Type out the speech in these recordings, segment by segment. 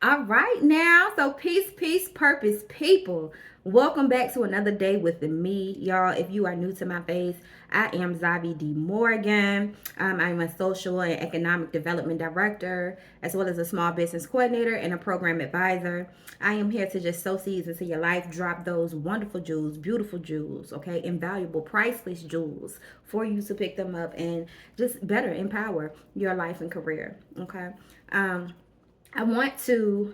All right now. So peace, purpose, people. Welcome back to another day with me, y'all. If you are new to my face, I am Zavi D. Morgan. I'm a social and economic development director, as well as a small business coordinator and a program advisor. I am here to just sow seeds into your life, drop those wonderful jewels, beautiful jewels, okay, invaluable, priceless jewels for you to pick them up and just better empower your life and career, okay? I want to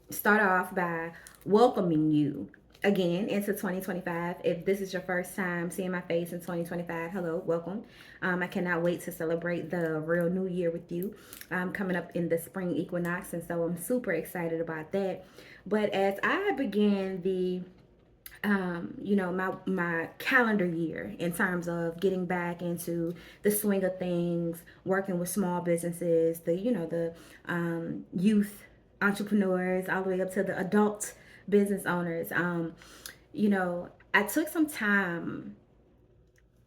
start off by welcoming you again into 2025. If this is your first time seeing my face in 2025, hello, welcome. I cannot wait to celebrate the real new year with you coming up in the spring equinox. And so I'm super excited about that. But as I begin my calendar year in terms of getting back into the swing of things, working with small businesses, the youth entrepreneurs, all the way up to the adult business owners. I took some time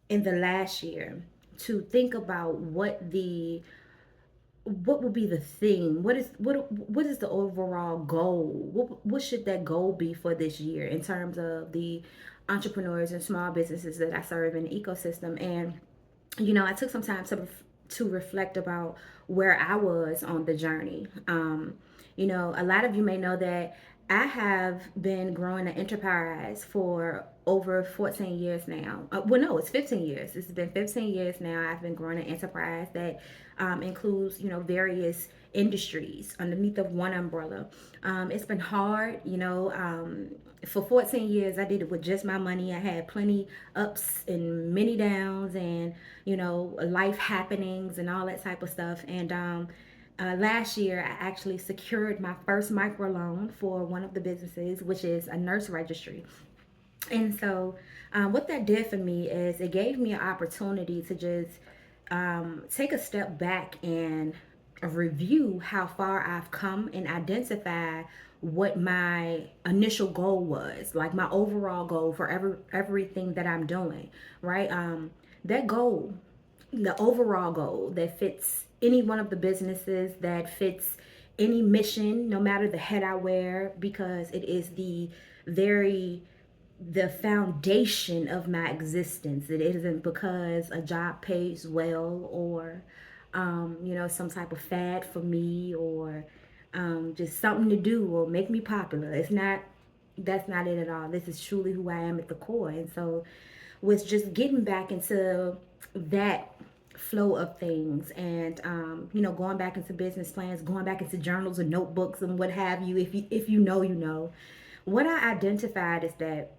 in the last year to think about what would be the theme? What is the overall goal? What should that goal be for this year in terms of the entrepreneurs and small businesses that I serve in the ecosystem? And I took some time to reflect about where I was on the journey. A lot of you may know that I have been growing an enterprise for over 14 years now. Well, no, it's 15 years. It's been 15 years now. I've been growing an enterprise that includes, various industries underneath of one umbrella. It's been hard, for 14 years I did it with just my money. I had plenty ups and many downs and life happenings and all that type of stuff. And last year I actually secured my first microloan for one of the businesses, which is a nurse registry. And so what that did for me is it gave me an opportunity to just take a step back and review how far I've come and identify what my initial goal was, like my overall goal for everything that I'm doing, right? That goal, the overall goal that fits any one of the businesses, that fits any mission, no matter the head I wear, because it is very the foundation of my existence. It isn't because a job pays well or some type of fad for me or just something to do or make me popular. It's not, that's not it at all. This is truly who I am at the core. And so with just getting back into that flow of things and going back into business plans, going back into journals and notebooks and what have you, if you know, what I identified is that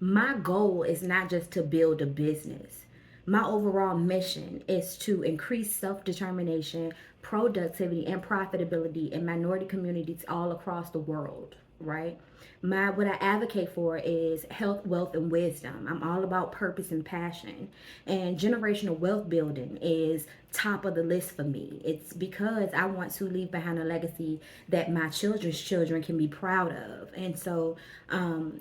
my goal is not just to build a business. My overall mission is to increase self determination, productivity, and profitability in minority communities all across the world, right? What I advocate for is health, wealth, and wisdom. I'm all about purpose and passion. And generational wealth building is top of the list for me. It's because I want to leave behind a legacy that my children's children can be proud of. And so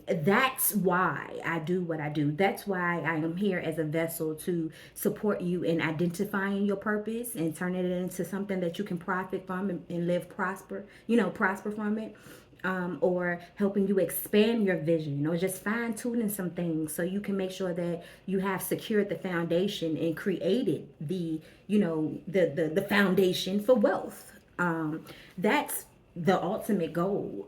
that's why I do what I do. That's why I am here as a vessel to support you in identifying your purpose and turning it into something that you can profit from and live prosper from it. Or helping you expand your vision or just fine tuning some things so you can make sure that you have secured the foundation and created the foundation for wealth. That's the ultimate goal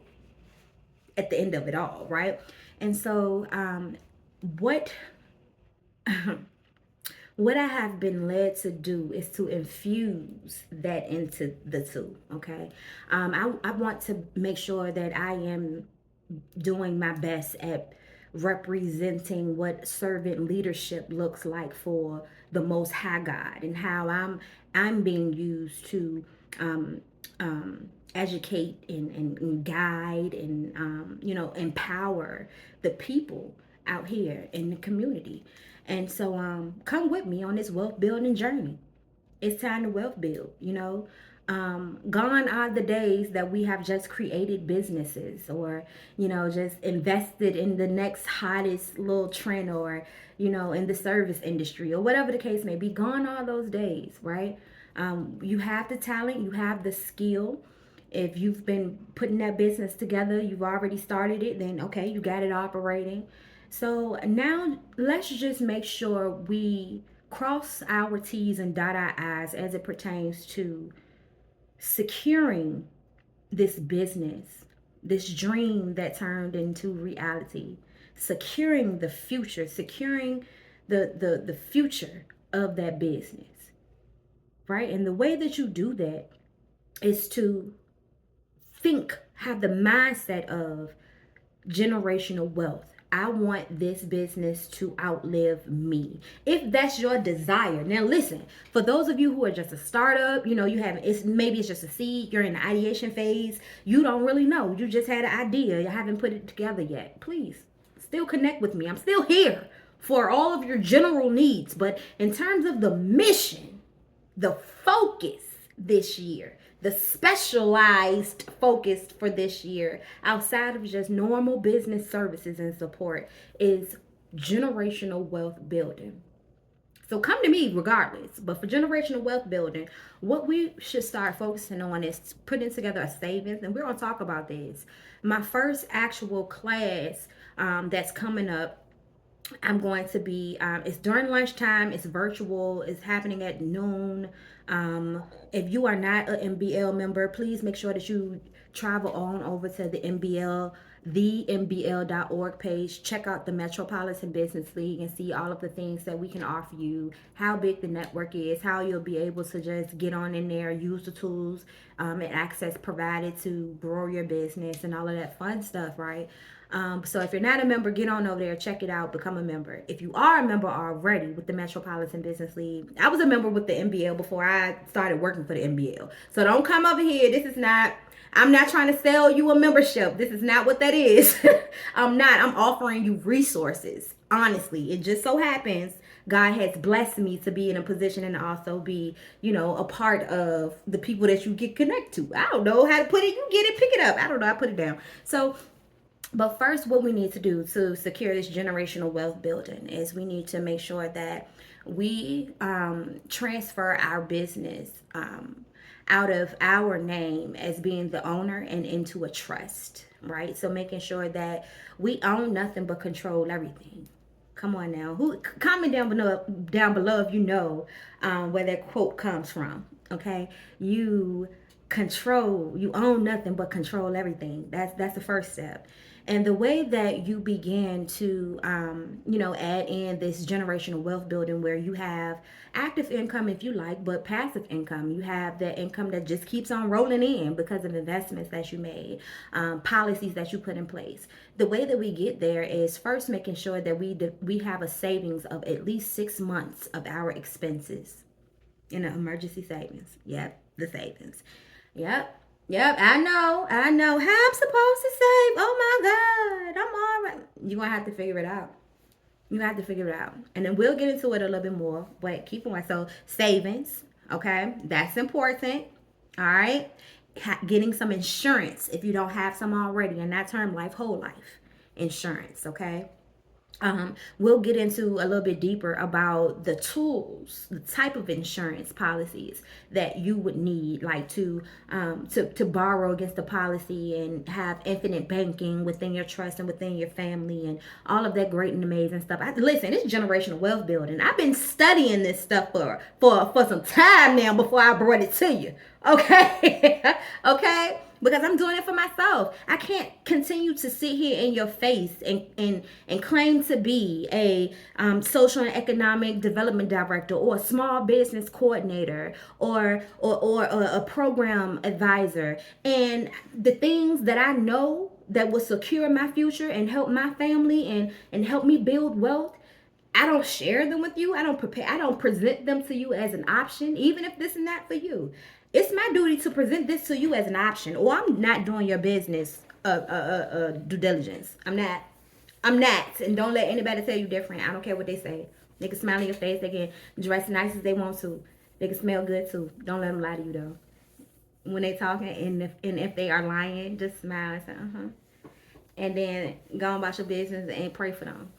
at the end of it all, right? And so what what I have been led to do is to infuse that into the two. Okay. I want to make sure that I am doing my best at representing what servant leadership looks like for the Most High God and how I'm being used to educate and guide and empower the people out here in the community. And so come with me on this wealth building journey. It's time to wealth build, gone are the days that we have just created businesses or just invested in the next hottest little trend or in the service industry or whatever the case may be. Gone are those days, right? You have the talent, you have the skill, If you've been putting that business together, you've already started it, then okay, you got it operating. So now let's just make sure we cross our T's and dot our I's as it pertains to securing this business, this dream that turned into reality, securing the future, securing the future of that business, right? And the way that you do that is to think, have the mindset of generational wealth. I want this business to outlive me. If that's your desire. Now listen, for those of you who are just a startup, you haven't, maybe it's just a seed, you're in the ideation phase, you don't really know. You just had an idea, you haven't put it together yet. Please still connect with me. I'm still here for all of your general needs, but in terms of the mission, the focus this year, the specialized focus for this year, outside of just normal business services and support, is generational wealth building. So come to me regardless. But for generational wealth building, what we should start focusing on is putting together a savings. And we're going to talk about this. My first actual class that's coming up, I'm going to be, it's during lunchtime, it's virtual, it's happening at noon. If you are not an MBL member, please make sure that you travel on over to the MBL, the MBL.org page. Check out the Metropolitan Business League and see all of the things that we can offer you, how big the network is, how you'll be able to just get on in there, use the tools and access provided to grow your business and all of that fun stuff, right? So if you're not a member, get on over there, check it out, become a member. If you are a member already with the Metropolitan Business League, I was a member with the MBL before I started working for the MBL. So don't come over here. I'm not trying to sell you a membership. This is not what that is. I'm offering you resources. Honestly, it just so happens God has blessed me to be in a position and also be, a part of the people that you get connect to. I don't know how to put it. You get it, pick it up. I don't know. I put it down. So but first, what we need to do to secure this generational wealth building is we need to make sure that we transfer our business out of our name as being the owner and into a trust, right? So making sure that we own nothing but control everything. Come on now. Comment down below if you know where that quote comes from. Okay, you own nothing but control everything. That's the first step. And the way that you begin to add in this generational wealth building, where you have active income if you like, but passive income, you have that income that just keeps on rolling in because of investments that you made, policies that you put in place. The way that we get there is first making sure that we have a savings of at least 6 months of our expenses in an emergency savings. Yep, the savings. Yep. Yep, I know how I'm supposed to save. Oh my God, I'm all right. You're gonna have to figure it out. You have to figure it out. And then we'll get into it a little bit more. But keep on. So savings, okay? That's important. All right. Getting some insurance if you don't have some already. And that term life, whole life insurance, okay? We'll get into a little bit deeper about the tools, the type of insurance policies that you would need, like to borrow against the policy and have infinite banking within your trust and within your family and all of that great and amazing stuff. Listen, it's generational wealth building. I've been studying this stuff for some time now before I brought it to you. Okay, okay. Because I'm doing it for myself. I can't continue to sit here in your face and claim to be a social and economic development director or a small business coordinator or a program advisor, and the things that I know that will secure my future and help my family and help me build wealth, I don't share them with you. I don't present them to you as an option, even if this is not for you. It's my duty to present this to you as an option, or I'm not doing your business due diligence. I'm not. And don't let anybody tell you different. I don't care what they say. They can smile in your face. They can dress nice as they want to. They can smell good too. Don't let them lie to you though. When they talking, and if they are lying, just smile and say and then go on about your business and pray for them.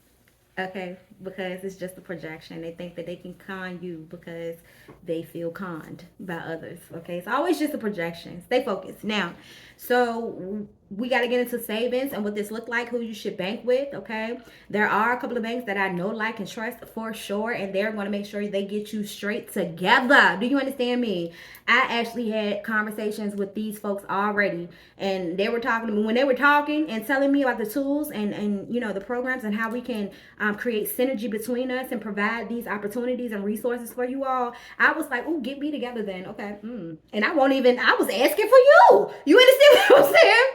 Okay, because it's just a projection. They think that they can con you because they feel conned by others. Okay, it's always just a projection. Stay focused. Now, so we got to get into savings and what this look like, who you should bank with. Okay, there are a couple of banks that I know, like, and trust for sure, and they're going to make sure they get you straight together. Do you understand me? I actually had conversations with these folks already, and they were talking to me when they were talking and telling me about the tools and you know, the programs and how we can create synergy between us and provide these opportunities and resources for you all. I was like, oh, get me together then. Okay. And I won't even, I was asking for you. You understand what I'm saying?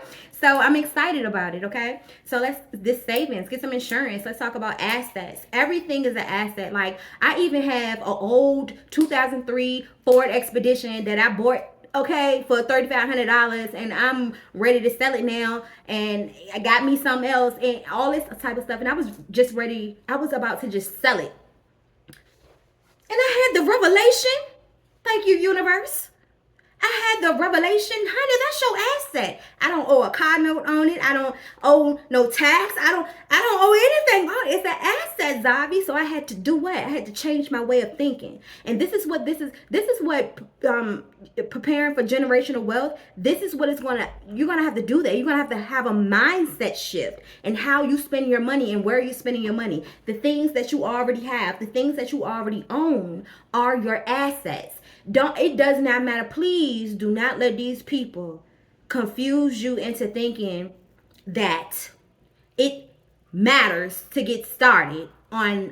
So I'm excited about it, okay? So let's, this savings, get some insurance. Let's talk about assets. Everything is an asset. Like, I even have an old 2003 Ford Expedition that I bought, okay, for $3,500, and I'm ready to sell it now, and I got me something else and all this type of stuff, and I was just ready, I was about to just sell it. And I had the revelation, thank you, universe. I had the revelation, honey, that's your asset. I don't owe a car note on it. I don't owe no tax. I don't owe anything on it. It's an asset, Zavi. So I had to do what? I had to change my way of thinking. And this is what preparing for generational wealth, this is what you're gonna have to do that. You're gonna have a mindset shift in how you spend your money and where you're spending your money. The things that you already have, the things that you already own are your assets. It does not matter. Please do not let these people confuse you into thinking that it matters to get started on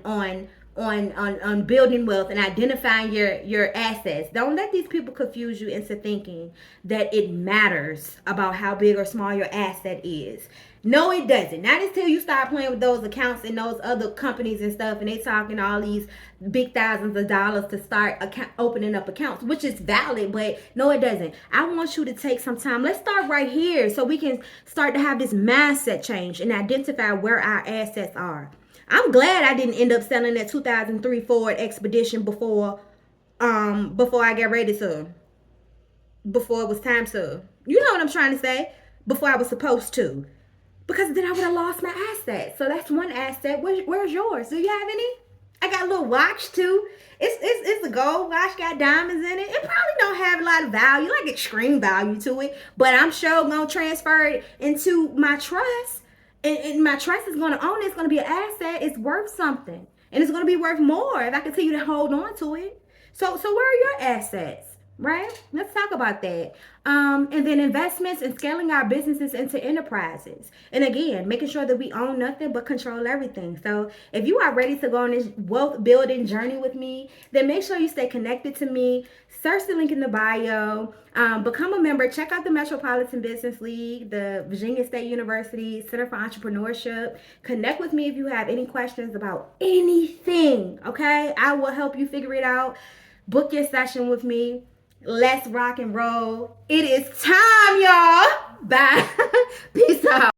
building wealth and identifying your assets. Don't let these people confuse you into thinking that it matters about how big or small your asset is. No, it doesn't. Not until you start playing with those accounts and those other companies and stuff, and they talking all these big thousands of dollars to start opening up accounts, which is valid, but no, it doesn't. I want you to take some time. Let's start right here so we can start to have this mindset change and identify where our assets are. I'm glad I didn't end up selling that 2003 Ford Expedition before I got ready to, before it was time to, you know what I'm trying to say, before I was supposed to. Because then I would have lost my asset. So that's one asset. Where's yours? Do you have any? I got a little watch too. It's a gold watch, got diamonds in it. It probably don't have a lot of value, like extreme value to it. But I'm sure gonna transfer it into my trust. And my trust is gonna own it. It's gonna be an asset. It's worth something. And it's gonna be worth more if I continue to hold on to it. So where are your assets? Right? Let's talk about that. And then investments and scaling our businesses into enterprises. And again, making sure that we own nothing but control everything. So if you are ready to go on this wealth building journey with me, then make sure you stay connected to me. Search the link in the bio. Become a member. Check out the Metropolitan Business League, the Virginia State University Center for Entrepreneurship. Connect with me if you have any questions about anything. Okay? I will help you figure it out. Book your session with me. Let's rock and roll. It is time, y'all. Bye. Peace out.